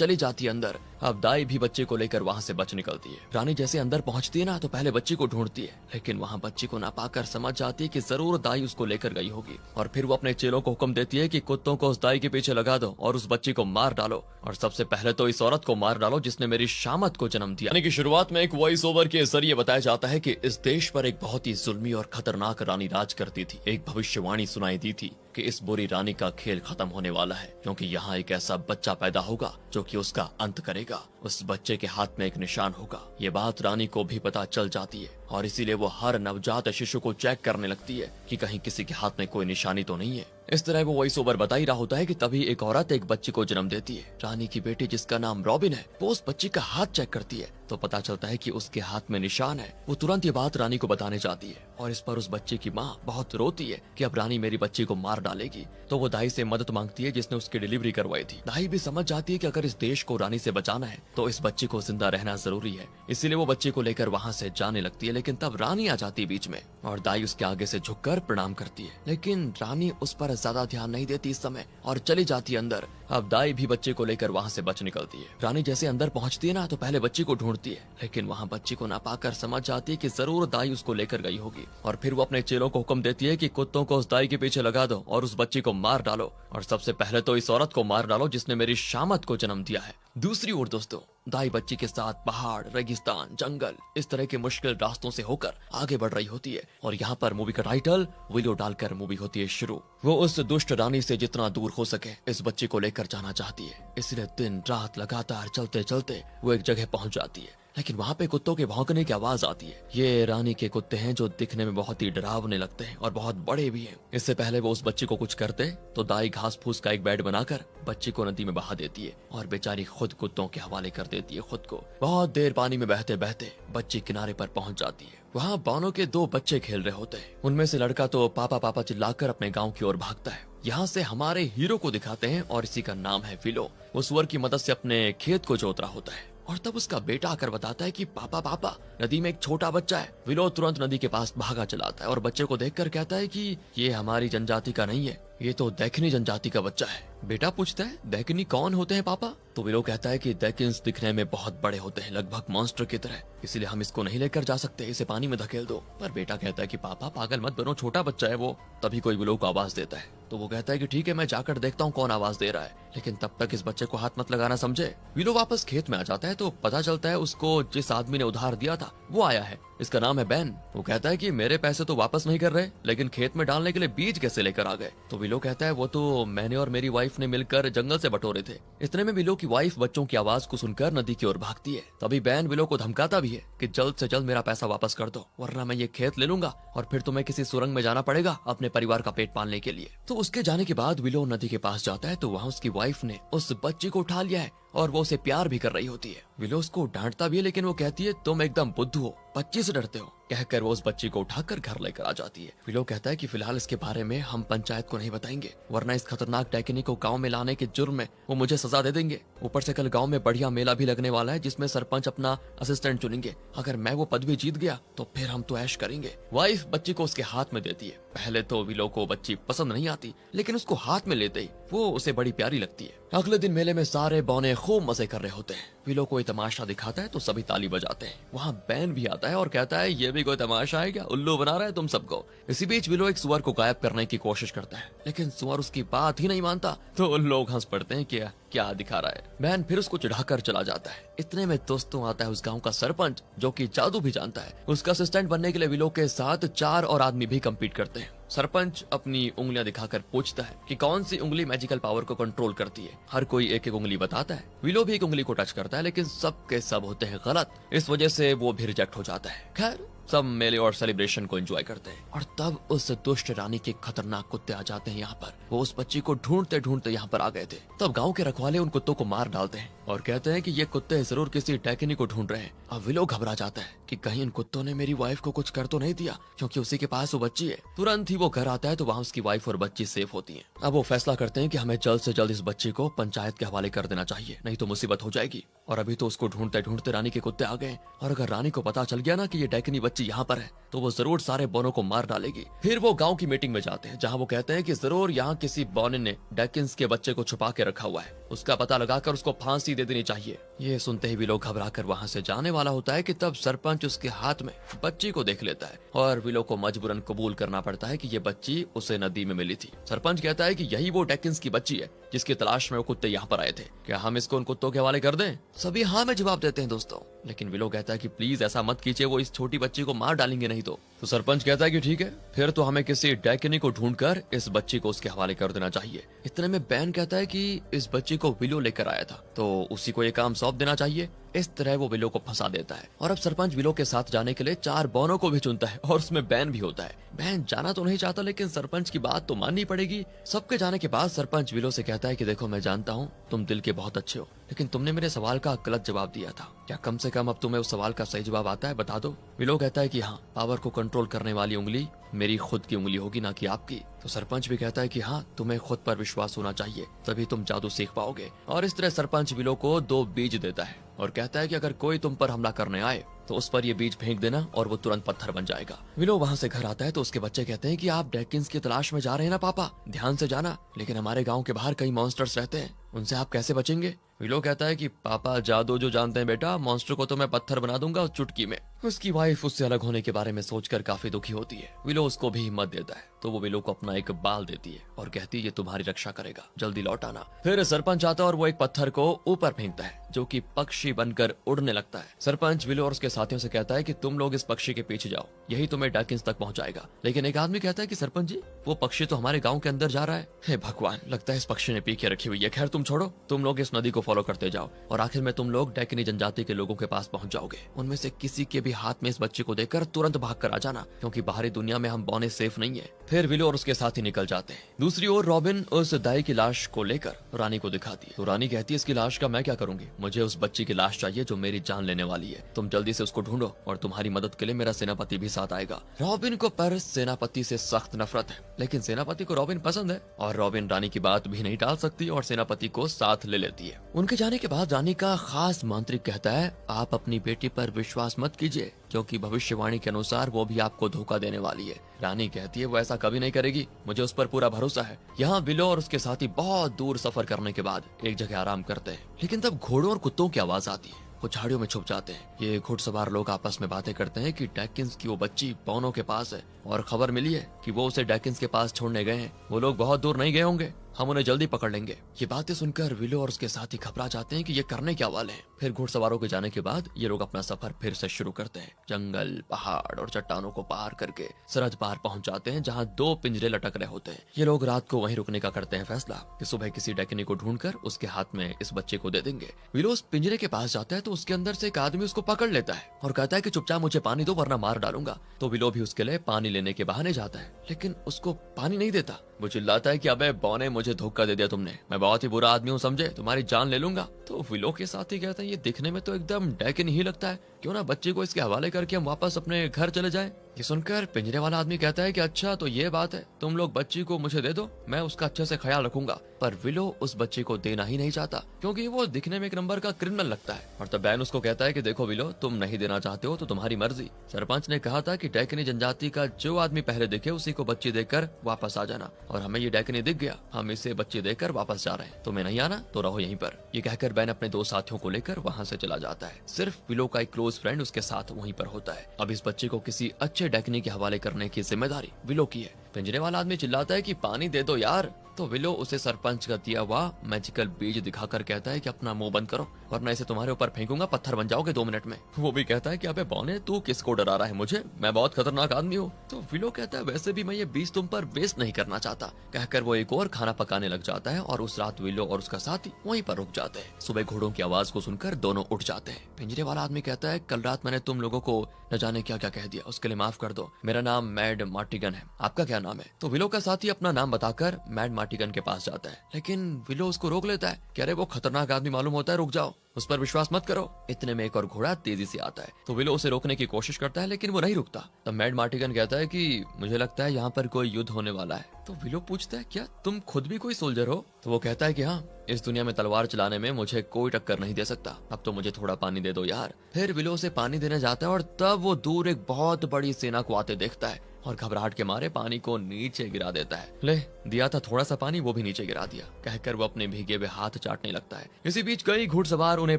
चली जाती है अंदर। अब दाई भी बच्चे को लेकर वहाँ से बच निकलती है। रानी जैसे अंदर पहुँचती है ना तो पहले बच्ची को ढूंढती है, लेकिन वहाँ बच्ची को ना पाकर समझ जाती है कि जरूर दाई उसको लेकर गई होगी। और फिर वो अपने चेलों को हुक्म देती है कि कुत्तों को उस दाई के पीछे लगा दो और उस बच्ची को मार डालो, और सबसे पहले तो इस औरत को मार डालो जिसने मेरी शामत को जन्म दिया। यानी कि शुरुआत में एक वॉइस ओवर के जरिए बताया जाता है कि इस देश पर एक बहुत ही जुल्मी और खतरनाक रानी राज करती थी। एक भविष्यवाणी सुनाई दी थी कि इस बुरी रानी का खेल खत्म होने वाला है, क्योंकि यहाँ एक ऐसा बच्चा पैदा होगा जो कि उसका अंत करेगा। उस बच्चे के हाथ में एक निशान होगा। ये बात रानी को भी पता चल जाती है और इसीलिए वो हर नवजात शिशु को चेक करने लगती है कि कहीं किसी के हाथ में कोई निशानी तो नहीं है। इस तरह वो वॉइस ओवर बता ही रहा होता है कि तभी एक औरत एक बच्ची को जन्म देती है। रानी की बेटी जिसका नाम रॉबिन है, वो उस बच्ची का हाथ चेक करती है तो पता चलता है कि उसके हाथ में निशान है। वो तुरंत ये बात रानी को बताने जाती है और इस पर उस बच्चे की माँ बहुत रोती है कि अब रानी मेरी बच्ची को मार डालेगी। तो वो दाई से मदद मांगती है जिसने उसकी डिलीवरी करवाई थी। दाई भी समझ जाती है कि अगर इस देश को रानी से बचाना है तो इस बच्चे को जिंदा रहना जरूरी है, इसीलिए वो बच्चे को लेकर वहाँ से जाने लगती है। लेकिन तब रानी आ जाती है बीच में और दाई उसके आगे से झुककर प्रणाम करती है, लेकिन रानी उस पर ज्यादा ध्यान नहीं देती इस समय और चली जाती है अंदर। अब दाई भी बच्चे को लेकर वहाँ से बच निकलती है। रानी जैसे अंदर पहुँचती है ना तो पहले बच्ची को ढूंढती है, लेकिन वहाँ बच्ची को ना पाकर समझ जाती है कि जरूर दाई उसको लेकर गई होगी। और फिर वो अपने चेलों को हुक्म देती है कि कुत्तों को उस दाई के पीछे लगा दो और उस बच्ची को मार डालो, और सबसे पहले तो इस औरत को मार डालो जिसने मेरी शामत को जन्म दिया है। दूसरी ओर दोस्तों, दाई बच्ची के साथ पहाड़, रेगिस्तान, जंगल, इस तरह के मुश्किल रास्तों से होकर आगे बढ़ रही होती है। और यहाँ पर मूवी का टाइटल विलो डालकर मूवी होती है शुरू। वो उस दुष्ट रानी से जितना दूर हो सके इस बच्ची को लेकर जाना चाहती है, इसलिए दिन रात लगातार चलते चलते वो एक जगह पहुंच जाती है। लेकिन वहाँ पे कुत्तों के भौंकने की आवाज आती है। ये रानी के कुत्ते हैं जो दिखने में बहुत ही डरावने लगते हैं और बहुत बड़े भी हैं। इससे पहले वो उस बच्ची को कुछ करते तो दाई घास फूस का एक बेड बनाकर बच्ची को नदी में बहा देती है और बेचारी खुद कुत्तों के हवाले कर देती है खुद को। बहुत देर पानी में बहते बहते बच्ची किनारे पर पहुंच जाती है। वहाँ बानों के दो बच्चे खेल रहे होते हैं। उनमें से लड़का तो पापा पापा चिल्लाकर अपने गाँव की ओर भागता है। यहाँ से हमारे हीरो को दिखाते हैं और इसी का नाम है विलो। वो सुअर की मदद से अपने खेत को जोत रहा होता है और तब उसका बेटा आकर बताता है कि पापा पापा नदी में एक छोटा बच्चा है। विलो तुरंत नदी के पास भागा चलाता है और बच्चे को देखकर कहता है कि ये हमारी जनजाति का नहीं है, ये तो दैखनी जनजाति का बच्चा है। बेटा पूछता है दैखनी कौन होते हैं पापा? तो विलो कहता है कि दैकिन्स दिखने में बहुत बड़े होते हैं, लगभग मॉन्स्टर की तरह, इसलिए हम इसको नहीं लेकर जा सकते, इसे पानी में धकेल दो। पर बेटा कहता है कि पापा पागल मत बनो, छोटा बच्चा है वो। तभी कोई विलो को आवाज देता है तो वो कहता है कि ठीक है मैं जाकर देखता हूँ कौन आवाज दे रहा है, लेकिन तब तक इस बच्चे को हाथ मत लगाना, समझे। विलो वापस खेत में आ जाता है तो पता चलता है उसको जिस आदमी ने उधार दिया था वो आया है। इसका नाम है बैन। वो कहता है कि मेरे पैसे तो वापस नहीं कर रहे, लेकिन खेत में डालने के लिए बीज कैसे लेकर आ गए? तो विलो कहता है वो तो मैंने और मेरी वाइफ ने मिलकर जंगल से बटोरे थे। इतने में विलो की वाइफ बच्चों की आवाज को सुनकर नदी की ओर भागती है। तभी बैन विलो को धमकाता भी है कि जल्द से जल्द मेरा पैसा वापस कर दो, वरना मैं ये खेत ले लूंगा और फिर तुम्हें किसी सुरंग में जाना पड़ेगा अपने परिवार का पेट पालने के लिए। तो उसके जाने के बाद विलो नदी के पास जाता है तो वहाँ उसकी वाइफ ने उस बच्ची को उठा लिया है और वो उसे प्यार भी कर रही होती है। विलो उसको डांटता भी है, लेकिन वो कहती है तुम एकदम बुद्धू हो, बच्ची से डरते हो, कहकर वो उस बच्ची को उठाकर घर लेकर आ जाती है। विलो कहता है कि फिलहाल इसके बारे में हम पंचायत को नहीं बताएंगे, वरना इस खतरनाक टैकिनी को गांव में लाने के जुर्म में वो मुझे सजा दे देंगे। ऊपर से कल गांव में बढ़िया मेला भी लगने वाला है जिसमें सरपंच अपना असिस्टेंट चुनेंगे। अगर मैं वो पदवी जीत गया तो फिर हम तो ऐश करेंगे। वाइफ बच्ची को उसके हाथ में देती है। पहले तो विलो को बच्ची पसंद नहीं आती, लेकिन उसको हाथ में लेते ही वो उसे बड़ी प्यारी लगती है। अगले दिन मेले में सारे बौने खूब मजे कर रहे होते हैं। विलो कोई तमाशा दिखाता है तो सभी ताली बजाते हैं। वहाँ बैन भी आता है और कहता है ये भी कोई तमाशा है क्या, उल्लू बना रहा है तुम सबको। इसी बीच विलो एक सुअर को गायब करने की कोशिश करता है, लेकिन सुअर उसकी बात ही नहीं मानता तो लोग हंस पड़ते हैं कि क्या दिखा रहा है। बैन फिर उसको चिढ़ाकर चला जाता है। इतने में दोस्तों आता है उस गांव का सरपंच जो कि जादू भी जानता है। उसका असिस्टेंट बनने के लिए विलो के साथ 4 और आदमी भी कम्पीट करते हैं। सरपंच अपनी उंगलियां दिखाकर पूछता है कि कौन सी उंगली मैजिकल पावर को कंट्रोल करती है। हर कोई एक एक उंगली बताता है। विलो भी एक उंगली को टच करता है, लेकिन सब के सब होते हैं गलत। इस वजह से वो भी रिजेक्ट हो जाता है। खैर सब मेले और सेलिब्रेशन को एंजॉय करते हैं और तब उस दुष्ट रानी के खतरनाक कुत्ते आ जाते हैं यहाँ पर। वो उस बच्ची को ढूंढते ढूंढते यहाँ पर आ गए थे। तब गांव के रखवाले उन कुत्तों को मार डालते हैं और कहते हैं कि ये कुत्ते जरूर किसी टैकिनी को ढूंढ रहे हैं। अब विलो घबरा जाता है कि कहीं इन कुत्तों ने मेरी वाइफ को कुछ कर तो नहीं दिया, क्योंकि उसी के पास वो बच्ची है। तुरंत ही वो घर आता है तो वहाँ उसकी वाइफ और बच्ची सेफ होती है। अब वो फैसला करते हैं कि हमें जल्द से जल्द इस बच्ची को पंचायत के हवाले कर देना चाहिए, नहीं तो मुसीबत हो जाएगी। और अभी तो उसको ढूंढते ढूंढते रानी के कुत्ते आ गए, और अगर रानी को पता चल गया ना कि ये डैकिनी बच्ची यहाँ पर है तो वो जरूर सारे बौनों को मार डालेगी। फिर वो गांव की मीटिंग में जाते हैं जहाँ वो कहते हैं कि जरूर यहाँ किसी बौने ने डैकिंस के बच्चे को छुपा के रखा हुआ है, उसका पता लगाकर उसको फांसी दे देनी चाहिए। ये सुनते ही विलो घबराकर वहाँ से जाने वाला होता है कि तब सरपंच उसके हाथ में बच्ची को देख लेता है और विलो को मजबूरन कबूल करना पड़ता है कि ये बच्ची उसे नदी में मिली थी। सरपंच कहता है कि यही वो डैकिंस की बच्ची है जिसकी तलाश में वो कुत्ते यहाँ पर आए थे, क्या हम इसको उन कुत्तों के हवाले कर दें? सभी हाँ में जवाब देते हैं दोस्तों, लेकिन विलो कहता है कि प्लीज ऐसा मत कीजिए, वो इस छोटी बच्ची को मार डालेंगे नहीं तो सरपंच कहता है कि ठीक है, फिर तो हमें किसी डैकिनी को ढूंढकर इस बच्ची को उसके हवाले कर देना चाहिए। इतने में बैन कहता है कि इस बच्ची को विलो लेकर आया था तो उसी को ये काम सौंप देना चाहिए। इस तरह वो विलो को फंसा देता है और अब सरपंच विलो के साथ जाने के लिए 4 बौनों को भी चुनता है और उसमें बैन भी होता है। बैन जाना तो नहीं चाहता लेकिन सरपंच की बात तो माननी पड़ेगी। सबके जाने के बाद सरपंच विलो से कहता है कि देखो मैं जानता हूँ तुम दिल के बहुत अच्छे हो, लेकिन तुमने मेरे सवाल का गलत जवाब दिया था, क्या कम से कम अब तुम्हें उस सवाल का सही जवाब आता है, बता दो। विलो कहता है कि हाँ, पावर को कंट्रोल करने वाली उंगली मेरी खुद की उंगली होगी ना कि आपकी। तो सरपंच भी कहता है कि हाँ, तुम्हें खुद पर विश्वास होना चाहिए तभी तुम जादू सीख पाओगे। और इस तरह सरपंच विलो को 2 बीज देता है और कहता है कि अगर कोई तुम पर हमला करने आए तो उस पर ये बीज फेंक देना और वो तुरंत पत्थर बन जाएगा। विलो वहाँ से घर आता है तो उसके बच्चे कहते हैं कि आप डैकिंस की तलाश में जा रहे हैं ना पापा, ध्यान से जाना, लेकिन हमारे गांव के बाहर कई मॉन्स्टर्स रहते हैं, उनसे आप कैसे बचेंगे? विलो कहता है कि पापा जादू जो जानते हैं बेटा, मॉन्स्टर को तो मैं पत्थर बना दूंगा उस चुटकी में। उसकी वाइफ उससे अलग होने के बारे में सोचकर काफी दुखी होती है। विलो उसको भी हिम्मत देता है तो वो विलो को अपना एक बाल देती है और कहती है ये तुम्हारी रक्षा करेगा, जल्दी लौट आना। फिर सरपंच आता है और वो एक पत्थर को ऊपर फेंकता है जो कि पक्षी बनकर उड़ने लगता है। सरपंच विलो और उसके साथियों से कहता है कि तुम लोग इस पक्षी के पीछे जाओ, यही तुम्हें डैकिंस तक पहुंचाएगा। लेकिन एक आदमी कहता है कि सरपंच जी, वो पक्षी तो हमारे गांव के अंदर जा रहा है। हे भगवान, लगता है इस पक्षी ने पी के रखी हुई है। खैर तुम छोड़ो, तुम लोग इस नदी को फॉलो करते जाओ और आखिर में तुम लोग डैकिनी जनजाति के लोगों के पास पहुंच जाओगे। उनमें से किसी के भी हाथ में इस बच्चे को देकर तुरंत भाग कर आ जाना, क्योंकि बाहरी दुनिया में हम बौने सेफ नहीं है। फिर विलो और उसके साथी निकल जाते हैं। दूसरी ओर रॉबिन उस दाई की लाश को लेकर रानी को दिखाती है तो रानी कहती है इसकी लाश का मैं क्या करूंगी, मुझे उस बच्ची की लाश चाहिए जो मेरी जान लेने वाली है। तुम जल्दी से उसको ढूंढो और तुम्हारी मदद के लिए मेरा सेनापति भी साथ आएगा। रॉबिन को पर सेनापति से सख्त नफरत है, लेकिन सेनापति को रॉबिन पसंद है और रॉबिन रानी की बात भी नहीं टाल सकती और सेनापति को साथ ले लेती है। उनके जाने के बाद रानी का खास मांत्रिक कहता है आप अपनी बेटी पर विश्वास मत कीजिए, क्योंकि भविष्यवाणी के अनुसार वो भी आपको धोखा देने वाली है। रानी कहती है वो ऐसा कभी नहीं करेगी, मुझे उस पर पूरा भरोसा है। यहाँ विलो और उसके साथी बहुत दूर सफर करने के बाद एक जगह आराम करते हैं, लेकिन तब घोड़ों और कुत्तों की आवाज आती है। वो झाड़ियों में छुप जाते हैं। ये घुड़सवार लोग आपस में बातें करते हैं कि डैकिंस की वो बच्ची बौनों के पास है और खबर मिली है कि वो उसे डैकिंस के पास छोड़ने गए हैं। वो लोग बहुत दूर नहीं गए होंगे, हम उन्हें जल्दी पकड़ लेंगे। ये बातें सुनकर विलो और उसके साथी घबरा जाते हैं कि ये करने क्या वाले हैं। फिर घुड़सवारों के जाने के बाद ये लोग अपना सफर फिर से शुरू करते हैं। जंगल, पहाड़ और चट्टानों को पार करके सरहद पार पहुंच जाते हैं जहाँ 2 पिंजरे लटक रहे होते हैं। ये लोग रात को वहीं रुकने का करते हैं फैसला कि सुबह किसी डैकिनी को ढूंढकर उसके हाथ में इस बच्चे को दे देंगे। विलो उस पिंजरे के पास जाता है तो उसके अंदर से एक आदमी उसको पकड़ लेता है और कहता है कि चुपचाप मुझे पानी दो वरना मार डालूंगा। तो विलो भी उसके लिए पानी लेने के बहाने जाता है, लेकिन उसको पानी नहीं देता। वो चिल्लाता है कि अबे बौने, मुझे धोखा दे दिया तुमने, मैं बहुत ही बुरा आदमी हूँ समझे, तुम्हारी जान ले लूंगा। तो विलो के साथी कहते हैं ये दिखने में तो एकदम डैकिनी ही लगता है, क्यों ना बच्चे को इसके हवाले करके हम वापस अपने घर चले जाएं। ये सुनकर पिंजरे वाला आदमी कहता है कि अच्छा तो ये बात है, तुम लोग बच्ची को मुझे दे दो, मैं उसका अच्छे से ख्याल रखूंगा। पर विलो उस बच्चे को देना ही नहीं चाहता क्योंकि वो दिखने में एक नंबर का क्रिमिनल लगता है। और तब बैन उसको कहता है कि देखो विलो, तुम नहीं देना चाहते हो तो तुम्हारी मर्जी। सरपंच ने कहा था कि डैकिनी जनजाति का जो आदमी पहले दिखे उसी को बच्ची देकर वापस आ जाना, और हमें ये डैकिनी दिख गया, हम इसे बच्ची देकर वापस जा रहे हैं। तुम्हें नहीं आना तो रहो यहीं पर। ये कहकर बैन अपने 2 साथियों को लेकर वहाँ से चला जाता है। सिर्फ विलो का एक क्लोज फ्रेंड उसके साथ वहीं पर होता है। अब इस बच्चे को किसी अच्छे डैकिनी के हवाले करने की जिम्मेदारी विलो की है। पिंजरे वाला आदमी चिल्लाता है कि पानी दे दो यार। तो विलो उसे सरपंच का दिया हुआ मैजिकल बीज दिखाकर कहता है कि अपना मुंह बंद करो वरना इसे तुम्हारे ऊपर फेंकूंगा, पत्थर बन जाओगे 2 मिनट में। वो भी कहता है कि अबे बौने, तू किसको डरा रहा है मुझे, मैं बहुत खतरनाक आदमी हूँ। तो विलो कहता है वैसे भी मैं ये बीज तुम पर वेस्ट नहीं करना चाहता। कहकर वो एक और खाना पकाने लग जाता है और उस रात विलो और उसका साथी वहीं पर रुक जाते हैं। सुबह घोड़ों की आवाज को सुनकर दोनों उठ जाते हैं। पिंजरे वाला आदमी कहता है कल रात मैंने तुम लोगों को न जाने क्या क्या कह दिया, उसके लिए माफ कर दो। मेरा नाम मैड मार्टिगन है, आपका क्या क्या नाम है। तो विलो का साथी अपना नाम बताकर मैड मार्टिगन के पास जाता है, लेकिन विलो उसको रोक लेता है कि अरे वो खतरनाक आदमी मालूम होता है, रुक जाओ, उस पर विश्वास मत करो। इतने में एक और घोड़ा तेजी से आता है तो विलो उसे रोकने की कोशिश करता है, लेकिन वो नहीं रुकता। तब मैड मार्टिगन कहता है कि मुझे लगता है यहाँ पर कोई युद्ध होने वाला है। तो विलो पूछता है क्या तुम खुद भी कोई सोल्जर हो? तो वो कहता है कि हाँ, इस दुनिया में तलवार चलाने में मुझे कोई टक्कर नहीं दे सकता, अब तो मुझे थोड़ा पानी दे दो यार। फिर विलो उसे पानी देने जाता है और तब वो दूर एक बहुत बड़ी सेना को आते देखता है और घबराहट के मारे पानी को नीचे गिरा देता है। ले दिया था थोड़ा सा पानी, वो भी नीचे गिरा दिया, कहकर वो अपने भीगे हुए हाथ चाटने लगता है। इसी बीच कई घुड़सवार उन्हें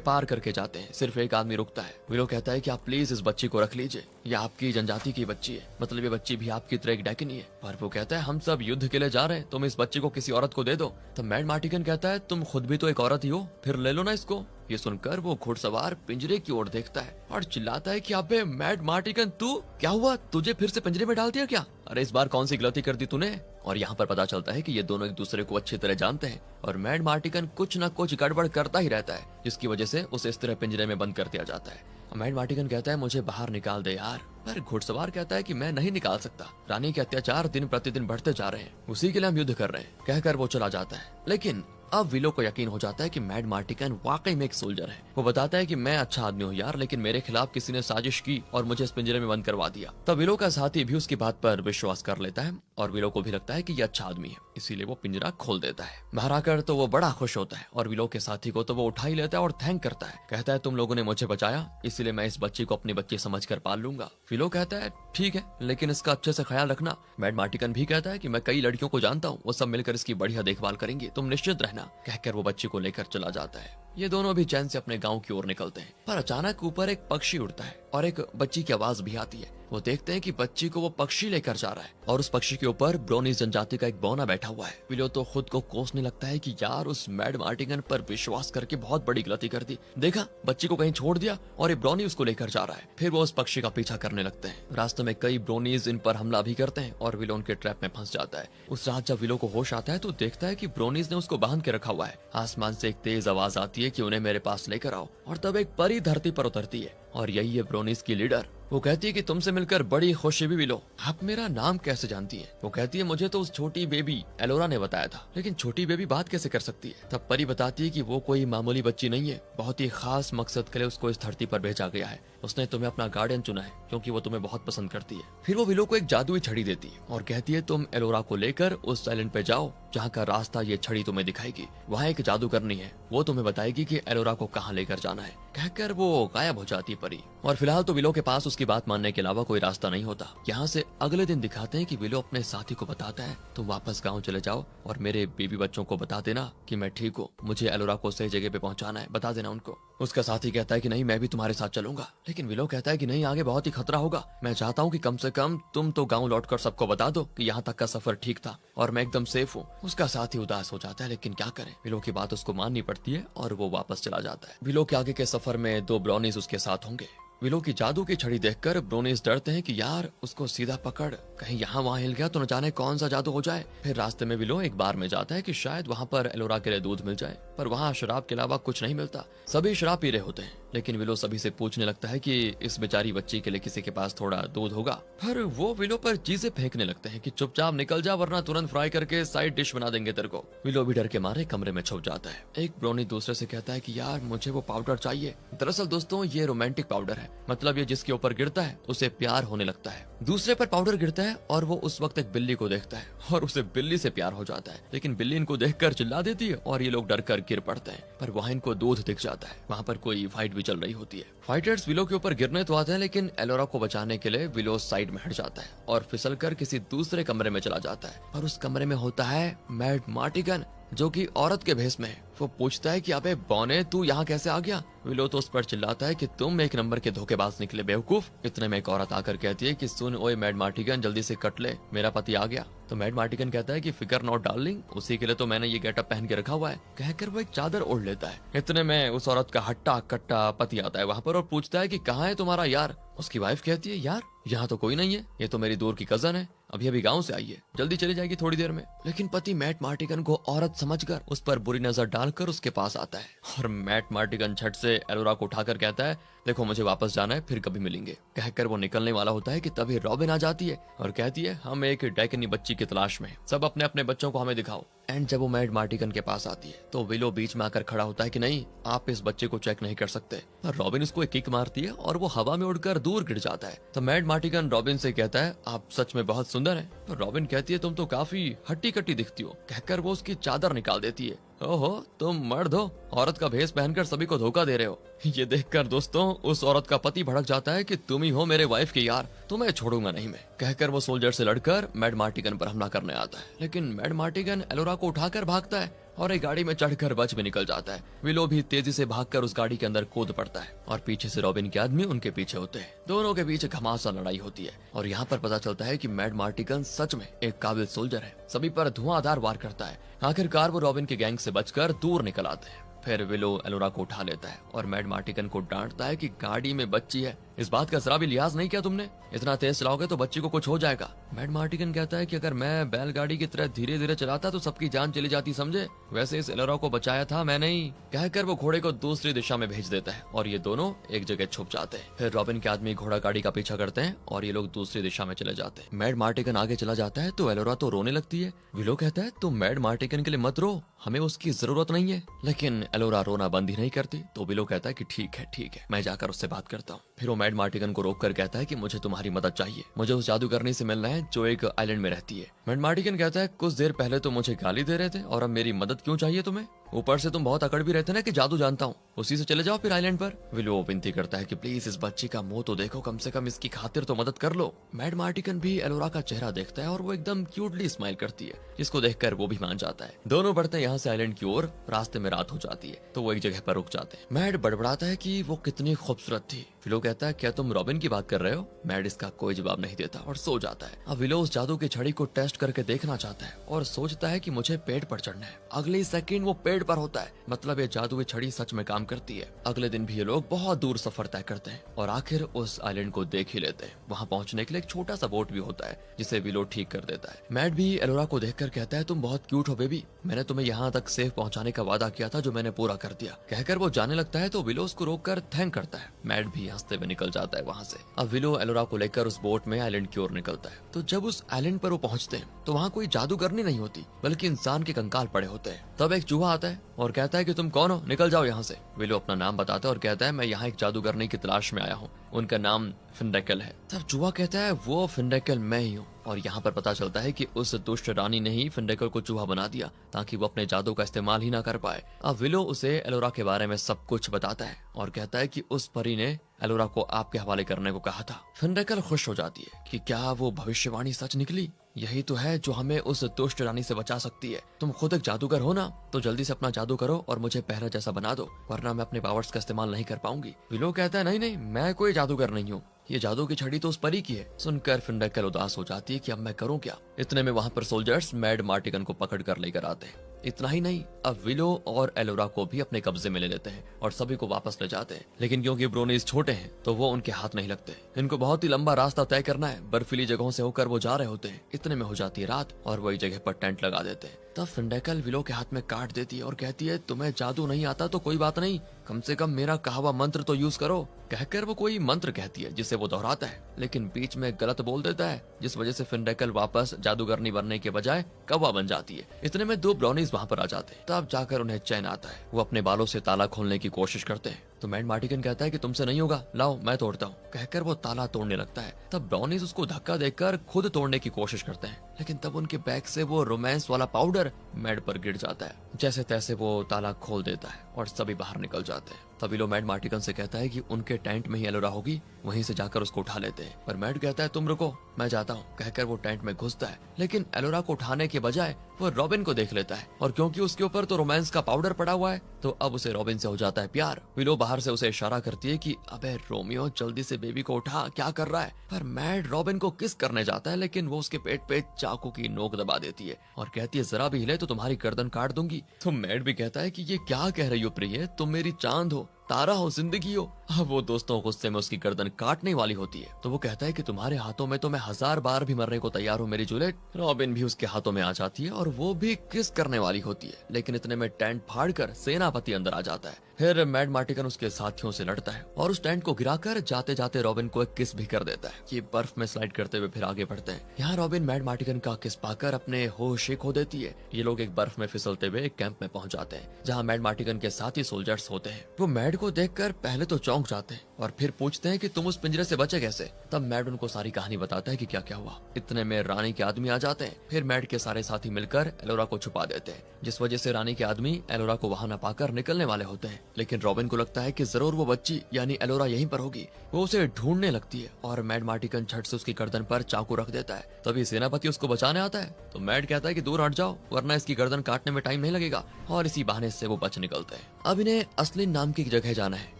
पार करके जाते हैं, सिर्फ एक आदमी रुकता है। विलो कहता है कि आप प्लीज इस बच्ची को रख लीजिए, ये आपकी जनजाति की बच्ची है, मतलब ये बच्ची भी आपकी तरह एक डैकिनी है। पर वो कहता है हम सब युद्ध के लिए जा रहे हैं, तुम इस बच्ची को किसी औरत को दे दो। तो मैड मार्टिगन कहता है तुम खुद भी तो एक औरत ही हो, फिर ले लो ना इसको। ये सुनकर वो घुड़सवार पिंजरे की ओर देखता है और चिल्लाता है कि अबे मैड मार्टिगन तू क्या हुआ, तुझे फिर से पिंजरे में डाल दिया क्या? अरे इस बार कौन सी गलती कर दी तूने? और यहाँ पर पता चलता है कि ये दोनों एक दूसरे को अच्छी तरह जानते हैं और मैड मार्टिगन कुछ न कुछ गड़बड़ करता ही रहता है, जिसकी वजह से उसे इस तरह पिंजरे में बंद कर दिया जाता है। मैड मार्टिगन कहता है मुझे बाहर निकाल दे यार, पर घुड़सवार कहता है कि मैं नहीं निकाल सकता, रानी के अत्याचार दिन प्रतिदिन बढ़ते जा रहे हैं, उसी के लिए हम युद्ध कर रहे हैं, कहकर वो चला जाता है। लेकिन अब विलो को यकीन हो जाता है कि मैड मार्टिगन वाकई में एक सोल्जर है। वो बताता है कि मैं अच्छा आदमी हूँ यार, लेकिन मेरे खिलाफ किसी ने साजिश की और मुझे इस पिंजरे में बंद करवा दिया। तब विलो का साथी भी उसकी बात पर विश्वास कर लेता है और विलो को भी लगता है कि ये अच्छा आदमी है, इसीलिए वो पिंजरा खोल देता है। बाहर आकर तो वो बड़ा खुश होता है और विलो के साथी को तो वो उठा ही लेता है और थैंक करता है, कहता है तुम लोगों ने मुझे बचाया, इसीलिए मैं इस बच्ची को अपनी बच्ची समझ कर पाल लूंगा। विलो कहता है ठीक है, लेकिन इसका अच्छे से ख्याल रखना। मैड मार्टिगन भी कहता है कि मैं कई लड़कियों को जानता हूँ, वो सब मिलकर इसकी बढ़िया देखभाल करेंगे, तुम निश्चित रहना, कहकर वो बच्ची को लेकर चला जाता है। ये दोनों भी चैन से अपने गांव की ओर निकलते हैं, पर अचानक ऊपर एक पक्षी उड़ता है और एक बच्ची की आवाज भी आती है। वो देखते हैं कि बच्ची को वो पक्षी लेकर जा रहा है और उस पक्षी के ऊपर ब्रोनीज जनजाति का एक बौना बैठा हुआ है। विलो तो खुद को कोसने लगता है कि यार उस मैड मार्टिगन पर विश्वास करके बहुत बड़ी गलती कर दी, देखा बच्ची को कहीं छोड़ दिया और ये ब्रोनी उसको लेकर जा रहा है। फिर वो उस पक्षी का पीछा करने लगते हैं। रास्ते में कई ब्रोनीज इन पर हमला भी करते हैं और विलो उनके ट्रैप में फंस जाता है। उस रात जब विलो को होश आता है तो देखता है कि ब्रोनीज ने उसको बांध के रखा हुआ है। आसमान से एक तेज आवाज आती है कि उन्हें मेरे पास लेकर आओ, और तब एक परी धरती पर उतरती है और यही है ब्रोनीज की लीडर। वो कहती है कि तुमसे मिलकर बड़ी खुशी भी मिलो, आप मेरा नाम कैसे जानती है? वो कहती है मुझे तो उस छोटी बेबी एलोरा ने बताया था, लेकिन छोटी बेबी बात कैसे कर सकती है? तब परी बताती है कि वो कोई मामूली बच्ची नहीं है, बहुत ही खास मकसद के लिए उसको इस धरती पर भेजा गया है, उसने तुम्हें अपना गार्डियन चुना है क्योंकि वो तुम्हें बहुत पसंद करती है। फिर वो विलो को एक जादुई छड़ी देती है और कहती है तुम एलोरा को लेकर उस आइलैंड पे जाओ जहाँ का रास्ता ये छड़ी तुम्हें दिखाएगी, वहाँ एक जादूगरनी है, वो तुम्हें बताएगी कि एलोरा को कहाँ लेकर जाना है, कहकर वो गायब हो जाती है परी। और फिलहाल तो विलो के पास उसकी बात मानने के अलावा कोई रास्ता नहीं होता। यहाँ से अगले दिन दिखाते हैं कि विलो अपने साथी को बताता है तुम वापस गाँव चले जाओ और मेरे बेबी बच्चों को बता देना कि मैं ठीक हूँ, मुझे एलोरा को सही जगह पे पहुँचाना है, बता देना उनको। उसका साथी कहता है कि नहीं, मैं भी तुम्हारे साथ चलूंगा, लेकिन विलो कहता है कि नहीं, आगे बहुत ही खतरा होगा, मैं चाहता हूँ कि कम से कम तुम तो गाँव लौटकर सबको बता दो कि यहाँ तक का सफर ठीक था और मैं एकदम सेफ हूँ। उसका साथी उदास हो जाता है, लेकिन क्या करे, विलो की बात उसको माननी पड़ती है और वो वापस चला जाता है। विलो के आगे के सफर में 2 ब्राउनीज उसके साथ होंगे। विलो की जादू की छड़ी देखकर ब्रोनीज डरते हैं कि यार उसको सीधा पकड़, कहीं यहाँ वहाँ हिल गया तो न जाने कौन सा जादू हो जाए। फिर रास्ते में विलो एक बार में जाता है कि शायद वहाँ पर एलोरा के लिए दूध मिल जाए, पर वहाँ शराब के अलावा कुछ नहीं मिलता, सभी शराब पी रहे होते हैं। लेकिन विलो सभी से पूछने लगता है कि इस बेचारी बच्ची के लिए किसी के पास थोड़ा दूध होगा, पर वो विलो पर चीजें फेंकने लगते हैं कि चुपचाप निकल जा वरना तुरंत फ्राई करके साइड डिश बना देंगे तेरे को। विलो भी डर के मारे कमरे में छुप जाता है। एक ब्रोनी दूसरे से कहता है कि यार मुझे वो पाउडर चाहिए। दरअसल दोस्तों ये रोमांटिक पाउडर है, मतलब ये जिसके ऊपर गिरता है उसे प्यार होने लगता है। दूसरे पर पाउडर गिरता है और वो उस वक्त एक बिल्ली को देखता है और उसे बिल्ली से प्यार हो जाता है, लेकिन बिल्ली इनको देखकर चिल्ला देती है और ये लोग डर कर गिर पड़ते हैं। पर वहाँ इनको दूध दिख जाता है, वहाँ पर कोई फाइट भी चल रही होती है। फाइटर्स विलो के ऊपर गिरने तो आते हैं, लेकिन एलोरा को बचाने के लिए विलो साइड में हट जाता है और फिसल कर किसी दूसरे कमरे में चला जाता है। और उस कमरे में होता है मैड मार्टिगन, जो कि औरत के भेष में है। वो पूछता है कि अबे बौने तू यहाँ कैसे आ गया? विलो तो उस पर चिल्लाता है कि तुम एक नंबर के धोखेबाज निकले बेवकूफ। इतने में एक औरत आकर कहती है कि सुन ओए मैड मार्टिगन, जल्दी से कट ले, मेरा पति आ गया। तो मैड मार्टिगन कहता है कि फिकर नॉट डार्लिंग, उसी के लिए तो मैंने ये गेटअप पहन के रखा हुआ है, कहकर वो एक चादर ओढ़ लेता है। इतने में उस औरत का हट्टा कट्टा पति आता है वहाँ पर और पूछता है कि कहाँ है तुम्हारा यार? उसकी वाइफ कहती है यार यहाँ तो कोई नहीं है, ये तो मेरी दूर की कजन है, अभी अभी गांव से आई है, जल्दी चली जाएगी थोड़ी देर में। लेकिन पति मैट मार्टिगन को औरत समझकर उस पर बुरी नजर डालकर उसके पास आता है और मैट मार्टिगन झट से एलोरा को उठाकर कहता है देखो मुझे वापस जाना है, फिर कभी मिलेंगे। कहकर वो निकलने वाला होता है कि तभी रॉबिन आ जाती है और कहती है हम एक डैकनी बच्ची की तलाश में हैं। सब अपने अपने बच्चों को हमें दिखाओ। एंड जब वो मैड मार्टिगन के पास आती है तो विलो बीच में आकर खड़ा होता है कि नहीं, आप इस बच्चे को चेक नहीं कर सकते। और रॉबिन उसको एक किक मारती है और वो हवा में उड़कर दूर गिर जाता है। तो मैड मार्टिगन रॉबिन से कहता है आप सच में बहुत सुंदर हैं। तो रॉबिन कहती है तुम तो काफी हट्टी कट्टी दिखती हो। कहकर वो उसकी चादर निकाल देती है। ओहो, तुम मर्द हो, औरत का भेष पहनकर सभी को धोखा दे रहे हो। ये देखकर दोस्तों उस औरत का पति भड़क जाता है कि तुम ही हो मेरे वाइफ के यार, तुम्हें छोड़ूंगा नहीं मैं। कहकर वो सोल्जर से लड़कर मैड मार्टिगन पर हमला करने आता है, लेकिन मैड मार्टिगन एलोरा को उठाकर भागता है और एक गाड़ी में चढ़कर बच में निकल जाता है। विलो भी तेजी से भागकर उस गाड़ी के अंदर कूद पड़ता है और पीछे से रॉबिन के आदमी उनके पीछे होते हैं। दोनों के बीच घमासान लड़ाई होती है और यहाँ पर पता चलता है कि मैड मार्टिगन सच में एक काबिल सोल्जर है। सभी पर धुआंधार वार करता है। आखिरकार वो रॉबिन के गैंग से बचकर दूर निकल आते हैं। फिर विलो एलोरा को उठा लेता है और मैड मार्टिगन को डांटता है कि गाड़ी में बच्ची है, इस बात का जरा भी लिहाज नहीं किया तुमने, इतना तेज चलाओगे तो बच्ची को कुछ हो जाएगा। मैड मार्टिगन कहता है कि अगर मैं बैलगाड़ी की तरह धीरे धीरे चलाता तो सबकी जान चली जाती, समझे। वैसे इस एलोरा को बचाया था मैंने ही। कहकर वो घोड़े को दूसरी दिशा में भेज देता है और ये दोनों एक जगह छुप जाते हैं। फिर रॉबिन के आदमी घोड़ा गाड़ी का पीछा करते हैं और ये लोग दूसरी दिशा में चले जाते हैं। मैड मार्टिगन आगे चला जाता है तो एलोरा तो रोने लगती है। विलो कहता है तुम मैड मार्टिगन के लिए मत रो, हमें उसकी जरूरत नहीं है। लेकिन एलोरा रोना बंद ही नहीं करती। तो विलो कहता है कि ठीक है, मैं जाकर उससे बात करता हूँ। फिर वो मैड मार्टिगन को रोककर कहता है कि मुझे तुम्हारी मदद चाहिए, मुझे उस जादूगरनी से मिलना है जो एक आइलैंड में रहती है। मैड मार्टिगन कहता है कुछ देर पहले तो मुझे गाली दे रहे थे और अब मेरी मदद क्यों चाहिए तुम्हें। ऊपर से तुम बहुत अकड़ भी रहते ना कि जादू जानता हूँ, उसी से चले जाओ फिर आइलैंड पर। विलो विनती करता है कि प्लीज इस बच्ची का मुंह तो देखो, कम से कम इसकी खातिर तो मदद कर लो। मैड मार्टिगन भी एलोरा का चेहरा देखता है और वो एकदम क्यूटली स्माइल करती है, जिसको देखकर वो भी मान जाता है। दोनों बढ़ते हैं यहाँ से आइलैंड की ओर। रास्ते में रात हो जाती है तो वो एक जगह पर रुक जाते हैं। मैड बड़बड़ाता है कि वो कितनी खूबसूरत थी। विलो कहता है क्या तुम रॉबिन की बात कर रहे हो। मैड इसका कोई जवाब नहीं देता और सो जाता है। अब विलो उस जादू की छड़ी को टेस्ट करके देखना चाहता है और सोचता है कि मुझे पेड़ पर चढ़ना है। अगले सेकंड वो पेड़ पर होता है, मतलब ये जादू की छड़ी सच में काम करती है। अगले दिन भी ये लोग बहुत दूर सफर तय करते हैं और आखिर उस आइलैंड को देख ही लेते हैं। वहाँ पहुँचने के लिए एक छोटा सा बोट भी होता है जिसे विलो ठीक कर देता है। मैड भी एलोरा को देखकर कहता है तुम बहुत क्यूट हो बेबी, मैंने तुम्हें यहाँ तक सेफ पहुँचाने का वादा किया था जो मैंने पूरा कर दिया। कहकर वो जाने लगता है तो विलो उसको रोककर थैंक करता है। मैड भी हंसते हुए निकल जाता है वहाँ से। अब विलो एलोरा को लेकर उस बोट में आइलैंड की ओर निकलता है। तो जब उस आइलैंड पर वो पहुँचते हैं तो वहाँ कोई जादूगरनी नहीं होती बल्कि इंसान के कंकाल पड़े होते हैं। तब एक चूहा आता है और कहता है कि तुम कौन हो, निकल जाओ यहाँ से। विलो अपना नाम बताता है और कहता है मैं यहाँ एक जादूगरनी की तलाश में आया हूँ, उनका नाम फिंडेकल है। तब चूहा कहता है वो फिंडेकल मैं ही हूँ। और यहाँ पर पता चलता है कि उस दुष्ट रानी ने ही फिंडेकल को चूहा बना दिया ताकि वो अपने जादू का इस्तेमाल ही ना कर पाए। अब विलो उसे एलोरा के बारे में सब कुछ बताता है और कहता है कि उस परी ने एलोरा को आपके हवाले करने को कहा था। फिंडेकल खुश हो जाती है कि क्या वो भविष्यवाणी सच निकली, यही तो है जो हमें उस दुष्ट रानी से बचा सकती है। तुम खुद एक जादूगर हो ना, तो जल्दी से अपना जादू करो और मुझे पहले जैसा बना दो, वरना मैं अपने पावर्स का इस्तेमाल नहीं कर पाऊंगी। विलो कहता है नहीं, मैं कोई जादूगर नहीं हूँ, ये जादू की छड़ी तो उस परी की है। सुनकर फिंडेकल उदास हो जाती है कि अब मैं करूँ क्या। इतने में वहाँ पर सोल्जर्स मैड मार्टिगन को पकड़ कर लेकर आते हैं। इतना ही नहीं, अब विलो और एलोरा को भी अपने कब्जे में ले लेते हैं और सभी को वापस ले जाते हैं। लेकिन क्योंकि ब्रोनीज छोटे हैं तो वो उनके हाथ नहीं लगते। इनको बहुत ही लंबा रास्ता तय करना है, बर्फीली जगहों से होकर वो जा रहे होते हैं। इतने में हो जाती है रात और वही जगह पर टेंट लगा देते हैं। तब फिंडेकल विलो के हाथ में काट देती है और कहती है तुम्हें जादू नहीं आता तो कोई बात नहीं, कम से कम मेरा कहा हुआ मंत्र तो यूज करो। कहकर वो कोई मंत्र कहती है जिसे वो दोहराता है, लेकिन बीच में गलत बोल देता है, जिस वजह से फिंडेकल वापस जादूगरनी बनने के बजाय कौवा बन जाती है। इतने में दो ब्राउनीज वहाँ पर आ जाते हैं। तब जाकर उन्हें चैन आता है। वो अपने बालों से ताला खोलने की कोशिश करते हैं तो मैड मार्टिगन कहता है कि तुमसे नहीं होगा, लाओ मैं तोड़ता हूँ। कहकर वो ताला तोड़ने लगता है। तब ब्राउनीज उसको धक्का देकर खुद तोड़ने की कोशिश करते हैं, लेकिन तब उनके बैग से वो रोमांस वाला पाउडर मैड पर गिर जाता है। जैसे तैसे वो ताला खोल देता है और सभी बाहर निकल जाते हैं। तभी लो मैड मार्टिगन से कहता है कि उनके टेंट में ही एलोरा होगी, वहीं से जाकर उसको उठा लेते हैं। पर मैड कहता है तुम रुको, मैं जाता हूँ। कहकर वो टेंट में घुसता है, लेकिन एलोरा को उठाने के बजाय वो रॉबिन को देख लेता है और क्योंकि उसके ऊपर तो रोमांस का पाउडर पड़ा हुआ है तो अब उसे रॉबिन से हो जाता है प्यार। विलो बाहर से उसे इशारा करती है कि अबे रोमियो जल्दी से बेबी को उठा, क्या कर रहा है। पर मैड रॉबिन को किस करने जाता है, लेकिन वो उसके पेट पे चाकू की नोक दबा देती है और कहती है जरा भी हिले तो तुम्हारी गर्दन काट दूंगी। तो मैड भी कहता है कि ये क्या कह रही हो प्रिय, तुम मेरी चांद हो, तारा हो, जिंदगी हो। अब वो दोस्तों गुस्से में उसकी गर्दन काटने वाली होती है तो वो कहता है कि तुम्हारे हाथों में तो मैं 1000 बार भी मरने को तैयार हूँ मेरी जूलियट। रॉबिन भी उसके हाथों में आ जाती है और वो भी किस करने वाली होती है, लेकिन इतने में टेंट फाड़कर सेनापति अंदर आ जाता है। फिर मैड मार्टिगन उसके साथियों से लड़ता है और उस टेंट को गिराकर जाते जाते रॉबिन को एक किस भी कर देता है। ये बर्फ में स्लाइड करते हुए फिर आगे बढ़ते हैं। यहाँ रॉबिन मैड मार्टिगन का किस पाकर अपने होश ही खो देती है। ये लोग एक बर्फ में फिसलते हुए एक कैंप में पहुंच जाते हैं जहाँ मैड मार्टिगन के साथी सोल्जर्स होते हैं। वो मैड को देखकर पहले तो चौंक जाते हैं और फिर पूछते हैं कि तुम उस पिंजरे से बचे कैसे। तब मैड उनको सारी कहानी बताता है कि क्या क्या हुआ। इतने में रानी के आदमी आ जाते हैं। फिर मैड के सारे साथी मिलकर एलोरा को छुपा देते हैं, जिस वजह से रानी के आदमी एलोरा को वहां न पाकर निकलने वाले होते हैं। लेकिन रॉबिन को लगता है कि जरूर वो बच्ची यानी एलोरा यहीं पर होगी। वो उसे ढूंढने लगती है और मैड मार्टिगन झट से उसकी गर्दन पर चाकू रख देता है। तभी सेनापति उसको बचाने आता है तो मैड कहता है कि दूर हट जाओ वरना इसकी गर्दन काटने में टाइम नहीं लगेगा, और इसी बहाने से वो बच निकलते हैं। अब इन्हें अस्लिन नाम की जगह जाना है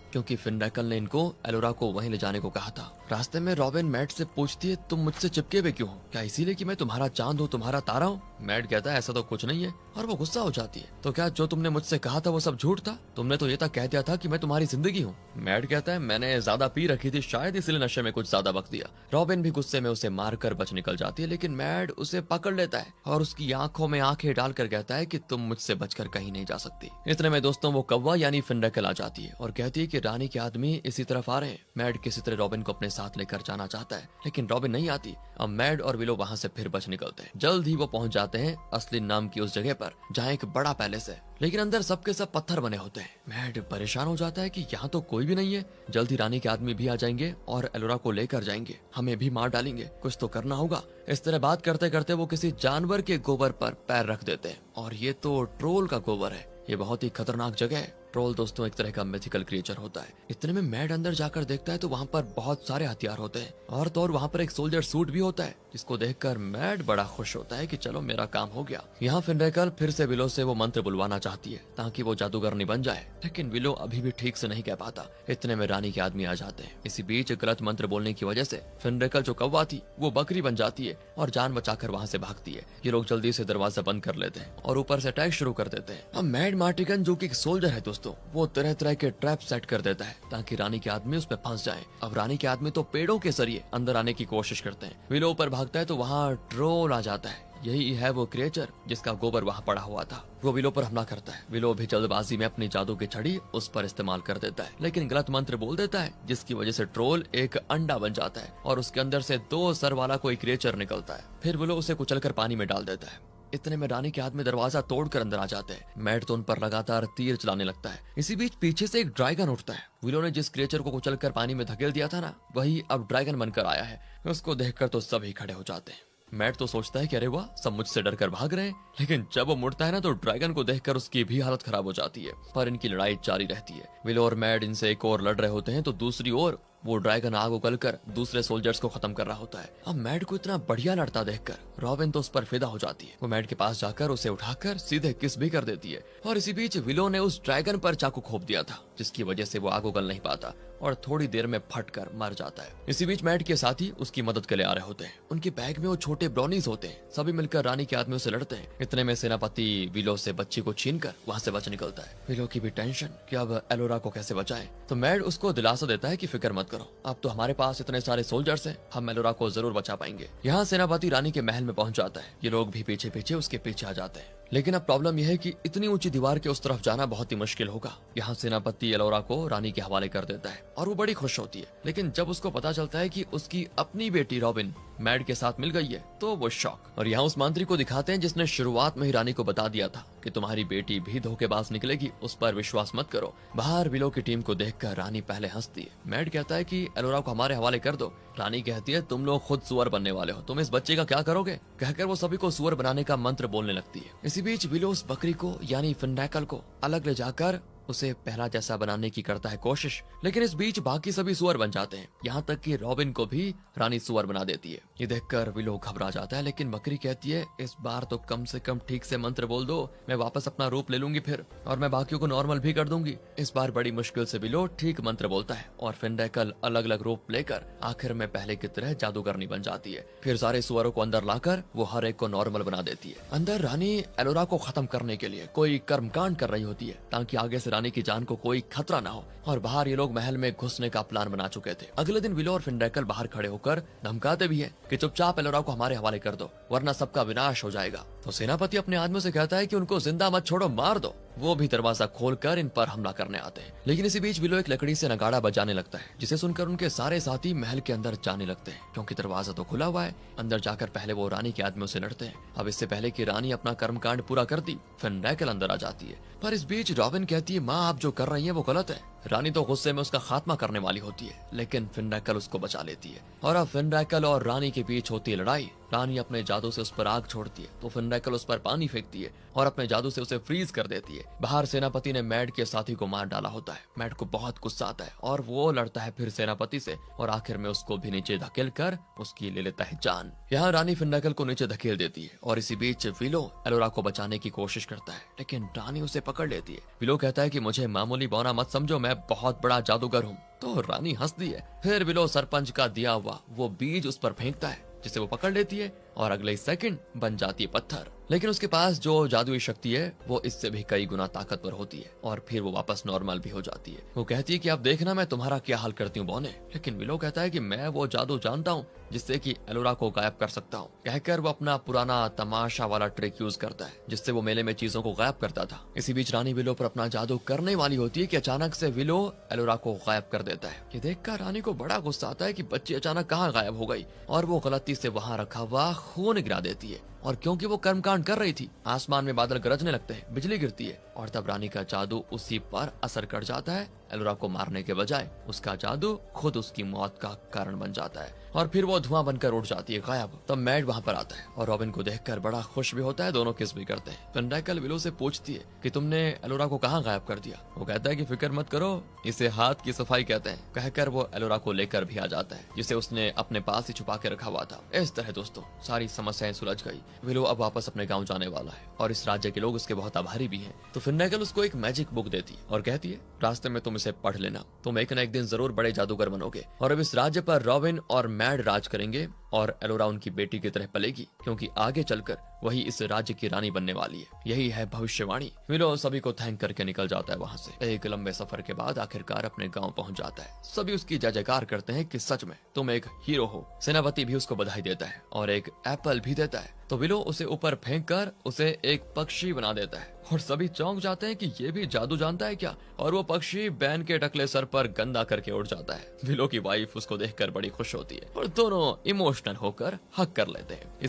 क्योंकि फिनरैकल ने इनको एलोरा को वहीं ले जाने को कहा था। रास्ते में रॉबिन मैड से पूछती है तुम मुझसे चिपके हुए क्यों हो, क्या इसीलिए कि मैं तुम्हारा चांद हूँ, तुम्हारा तारा हूँ। मैड कहता है ऐसा तो कुछ नहीं है और वो गुस्सा हो जाती है। तो क्या जो तुमने मुझसे कहा था वो सब झूठ था? तुमने तो ये तक कह दिया था कि मैं तुम्हारी जिंदगी हूँ। मैड कहता है मैंने ज्यादा पी रखी थी शायद, इसलिए नशे में कुछ ज्यादा बक दिया। रॉबिन भी गुस्से में उसे मारकर बच निकल जाती है, लेकिन मैड उसे पकड़ लेता है और उसकी आंखों में आंखें डालकर कहता है कि तुम मुझसे बचकर कहीं नहीं जा सकती। इतने में दोस्तों वो कौवा यानी फिनरैकल आ जाती है और कहती है कि रानी के आदमी इसी तरफ आ रहे हैं। मैड किसी तरह रॉबिन को अपने साथ लेकर जाना चाहता है लेकिन रॉबिन नहीं आती। अब मैड और विलो वहां से फिर बच निकलते हैं। जल्द ही वो पहुंच जाते हैं अस्लिन नाम की उस जगह पर जहाँ एक बड़ा पैलेस है, लेकिन अंदर सबके सब पत्थर बने होते हैं। मैड परेशान हो जाता है कि यहाँ तो कोई भी नहीं है। जल्द ही रानी के आदमी भी आ जाएंगे और एलोरा को लेकर जाएंगे, हमें भी मार डालेंगे, कुछ तो करना होगा। इस तरह बात करते करते वो किसी जानवर के गोबर पर पैर रख देते हैं और ये तो ट्रोल का गोबर है। ये बहुत ही खतरनाक जगह है। ट्रोल दोस्तों एक तरह का मिथिकल क्रिएचर होता है। इतने में मैड अंदर जाकर देखता है तो वहाँ पर बहुत सारे हथियार होते हैं और तो और वहाँ पर एक सोल्जर सूट भी होता है, जिसको देखकर मैड बड़ा खुश होता है कि चलो मेरा काम हो गया। यहाँ फिनरैकल फिर से विलो से वो मंत्र बुलवाना चाहती है ताकि वो जादूगरनी बन जाए, लेकिन विलो अभी भी ठीक से नहीं कह पाता। इतने में रानी के आदमी आ जाते हैं। इसी बीच गलत मंत्र बोलने की वजह से फिनरैकल जो कौवा थी वो बकरी बन जाती है और जान बचाकर वहाँ से भागती है। ये लोग जल्दी से दरवाजा बंद कर लेते हैं और ऊपर से अटैक शुरू कर देते हैं। अब मैड मार्टिगन जो कि एक सोल्जर है दोस्तों, वो तरह तरह के ट्रैप सेट कर देता है ताकि रानी के आदमी उसमें फंस जाए। अब रानी के आदमी तो पेड़ों के जरिए अंदर आने की कोशिश करते हैं। विलो ऊपर भागता है तो वहाँ ट्रोल आ जाता है। यही है वो क्रिएचर जिसका गोबर वहाँ पड़ा हुआ था। वो विलो पर हमला करता है। विलो भी जल्दबाजी में अपनी जादू की छड़ी उस पर इस्तेमाल कर देता है, लेकिन गलत मंत्र बोल देता है जिसकी वजह से ट्रोल एक अंडा बन जाता है और उसके अंदर से 2 सर वाला कोई क्रिएचर निकलता है। फिर विलो उसे कुचलकर पानी में डाल देता है। इतने में रानी के आदमी दरवाजा तोड़कर अंदर आ जाते हैं। मैड तो उन पर लगातार तीर चलाने लगता है। इसी बीच पीछे से एक ड्रैगन उठता है। विलो ने जिस क्रिएचर को कुचलकर पानी में धकेल दिया था ना, वही अब ड्रैगन बनकर आया है। उसको देखकर तो सभी खड़े हो जाते हैं। मैड तो सोचता है कि अरे वाह सब मुझसे डरकर भाग रहे हैं, लेकिन जब वो मुड़ता है ना तो ड्रैगन को देखकर उसकी भी हालत खराब हो जाती है। पर इनकी लड़ाई जारी रहती है। विलो और मैड इनसे एक और लड़ रहे होते हैं तो दूसरी ओर वो ड्रैगन आग उगलकर दूसरे सोल्जर्स को खत्म कर रहा होता है। अब मैड को इतना बढ़िया लड़ता देखकर रॉबिन तो उस पर फिदा हो जाती है। वो मैड के पास जाकर उसे उठाकर सीधे किस भी कर देती है और इसी बीच विलो ने उस ड्रैगन पर चाकू घोंप दिया था, जिसकी वजह से वो आग उगल नहीं पाता और थोड़ी देर में फटकर मर जाता है। इसी बीच मैड के साथी उसकी मदद के लिए आ रहे होते हैं। उनके बैग में वो छोटे ब्राउनीज होते हैं। सभी मिलकर रानी के आदमियों से लड़ते हैं। इतने में सेनापति विलो से बच्ची को छीनकर वहाँ से बच निकलता है। विलो की भी टेंशन कि अब एलोरा को कैसे बचाएं, तो मैड उसको दिलासा देता है कि फिक्र मत करो, अब तो हमारे पास इतने सारे सोल्जर्स हैं, हम एलोरा को जरूर बचा पाएंगे। यहाँ सेनापति रानी के महल में पहुंच जाता है। ये लोग भी पीछे पीछे उसके पीछे आ जाते हैं, लेकिन अब प्रॉब्लम यह है कि इतनी ऊंची दीवार के उस तरफ जाना बहुत ही मुश्किल होगा। यहाँ सेनापति एलोरा को रानी के हवाले कर देता है और वो बड़ी खुश होती है, लेकिन जब उसको पता चलता है कि उसकी अपनी बेटी रॉबिन मैड के साथ मिल गई है तो वो शॉक। और यहाँ उस मंत्री को दिखाते हैं जिसने शुरुआत में ही रानी को बता दिया था कि तुम्हारी बेटी भी धोखेबाज निकलेगी, उस पर विश्वास मत करो। बाहर विलो की टीम को देखकर रानी पहले हंसती है। मैड कहता है कि एलोरा को हमारे हवाले कर दो। रानी कहती है तुम लोग खुद सुअर बनने वाले हो, तुम इस बच्चे का क्या करोगे? कहकर वो सभी को सुअर बनाने का मंत्र बोलने लगती है। इसी बीच विलो उस बकरी को यानी फिनरैकल को अलग ले जाकर उसे पहला जैसा बनाने की करता है कोशिश, लेकिन इस बीच बाकी सभी सुअर बन जाते हैं। यहाँ तक कि रॉबिन को भी रानी सुअर बना देती है। ये देखकर विलो घबरा जाता है, लेकिन बकरी कहती है इस बार तो कम से कम ठीक से मंत्र बोल दो, मैं वापस अपना रूप ले लूंगी फिर, और मैं बाकियों को नॉर्मल भी कर दूंगी। इस बार बड़ी मुश्किल से विलो ठीक मंत्र बोलता है और फिनरैकल अलग अलग रूप लेकर आखिर में पहले की तरह जादूगरनी बन जाती है। फिर सारे सुअरों को अंदर लाकर वो हर एक को नॉर्मल बना देती है। अंदर रानी एलोरा को खत्म करने के लिए कोई कर्मकांड कर रही होती है ताकि आगे से रानी की जान को कोई खतरा ना हो। और बाहर ये लोग महल में घुसने का प्लान बना चुके थे। अगले दिन विलो और फिनरैकल बाहर खड़े होकर धमकाते भी हैं कि चुपचाप एलोरा को हमारे हवाले कर दो वरना सबका विनाश हो जाएगा। तो सेनापति अपने आदमियों से कहता है कि उनको जिंदा मत छोड़ो, मार दो। वो भी दरवाजा खोलकर इन पर हमला करने आते हैं। लेकिन इसी बीच विलो एक लकड़ी से नगाड़ा बजाने लगता है, जिसे सुनकर उनके सारे साथी महल के अंदर जाने लगते हैं क्योंकि दरवाजा तो खुला हुआ है। अंदर जाकर पहले वो रानी के आदमियों से लड़ते हैं। अब इससे पहले कि रानी अपना कर्मकांड पूरा करती, फिनरैकल अंदर आ जाती है। पर इस बीच रॉबिन कहती है, माँ आप जो कर रही है वो गलत है। रानी तो गुस्से में उसका खात्मा करने वाली होती है, लेकिन फिनरैकल उसको बचा लेती है। और अब फिनरैकल और रानी के बीच होती है लड़ाई। रानी अपने जादू से उस पर आग छोड़ती है तो फिनरैकल उस पर पानी फेंकती है और अपने जादू से उसे फ्रीज कर देती है। बाहर सेनापति ने मैड के साथी को मार डाला होता है। मैड को बहुत गुस्सा आता है और वो लड़ता है फिर सेनापति से और आखिर में उसको भी नीचे धकेल कर उसकी ले लेता है जान। यहाँ रानी फिनरैकल को नीचे धकेल देती है और इसी बीच विलो एलोरा को बचाने की कोशिश करता है, लेकिन रानी उसे पकड़ लेती है। विलो कहता है कि मुझे मामूली बौना मत समझो, मैं बहुत बड़ा जादूगर हूँ। तो रानी हंसती है। फिर विलो सरपंच का दिया हुआ वो बीज उस पर फेंकता है, जिसे वो पकड़ लेती है और अगले सेकंड बन जाती है पत्थर। लेकिन उसके पास जो जादुई शक्ति है वो इससे भी कई गुना ताकतवर होती है और फिर वो वापस नॉर्मल भी हो जाती है। वो कहती है कि अब देखना मैं तुम्हारा क्या हाल करती हूँ बौने। लेकिन विलो कहता है कि मैं वो जादू जानता हूँ जिससे कि एलोरा को गायब कर सकता हूँ। कहकर वो अपना पुराना तमाशा वाला ट्रिक यूज करता है जिससे वो मेले में चीजों को गायब करता था। इसी बीच रानी विलो पर अपना जादू करने वाली होती है कि अचानक से विलो एलोरा को गायब कर देता है। ये देखकर रानी को बड़ा गुस्सा आता है कि बच्ची अचानक कहाँ गायब हो गई और वो गलती से वहाँ रखा हुआ खून गिरा देती है। और क्योंकि वो कर्मकांड कर रही थी, आसमान में बादल गरजने लगते हैं, बिजली गिरती है और तब रानी का जादू उसी पर असर कर जाता है। एलोरा को मारने के बजाय उसका जादू खुद उसकी मौत का कारण बन जाता है और फिर वो धुआं बनकर उड़ जाती है गायब। तब मैड वहाँ पर आता है और रॉबिन को देखकर बड़ा खुश भी होता है। दोनों किस भी करते हैं। फिनरैकल विलो से पूछती है कि तुमने एलोरा को कहाँ गायब कर दिया। वो कहता है कि फिक्र मत करो, इसे हाथ की सफाई कहते हैं। कहकर वो एलोरा को लेकर भी आ जाता है जिसे उसने अपने पास ही छुपा के रखा हुआ था। इस तरह दोस्तों सारी समस्याएं सुलझ गई। विलो अब वापस अपने गाँव जाने वाला है और इस राज्य के लोग उसके बहुत आभारी भी है। तो फिनरैकल उसको एक मैजिक बुक देती और कहती है रास्ते में तुम इसे पढ़ लेना, तुम एक न एक दिन जरूर बड़े जादूगर बनोगे और अब इस राज्य पर रॉबिन और मैड राज करेंगे और एलोरा उनकी बेटी की तरह पलेगी क्योंकि आगे चलकर वही इस राज्य की रानी बनने वाली है। यही है भविष्यवाणी। विलो सभी को थैंक करके निकल जाता है वहाँ से। एक लंबे सफर के बाद आखिरकार अपने गांव पहुंच जाता है। सभी उसकी जय जयकार करते हैं कि सच में तुम एक हीरो हो। सेनापति भी उसको बधाई देता है और एक एप्पल भी देता है। तो विलो उसे ऊपर फेंक कर उसे एक पक्षी बना देता है और सभी चौंक जाते हैं कि ये भी जादू जानता है क्या। और वो पक्षी बैन के टकले सर पर गंदा करके उड़ जाता है। विलो की वाइफ उसको देखकर बड़ी खुश होती है और दोनों इमोशनल होकर हक कर लेते हैं।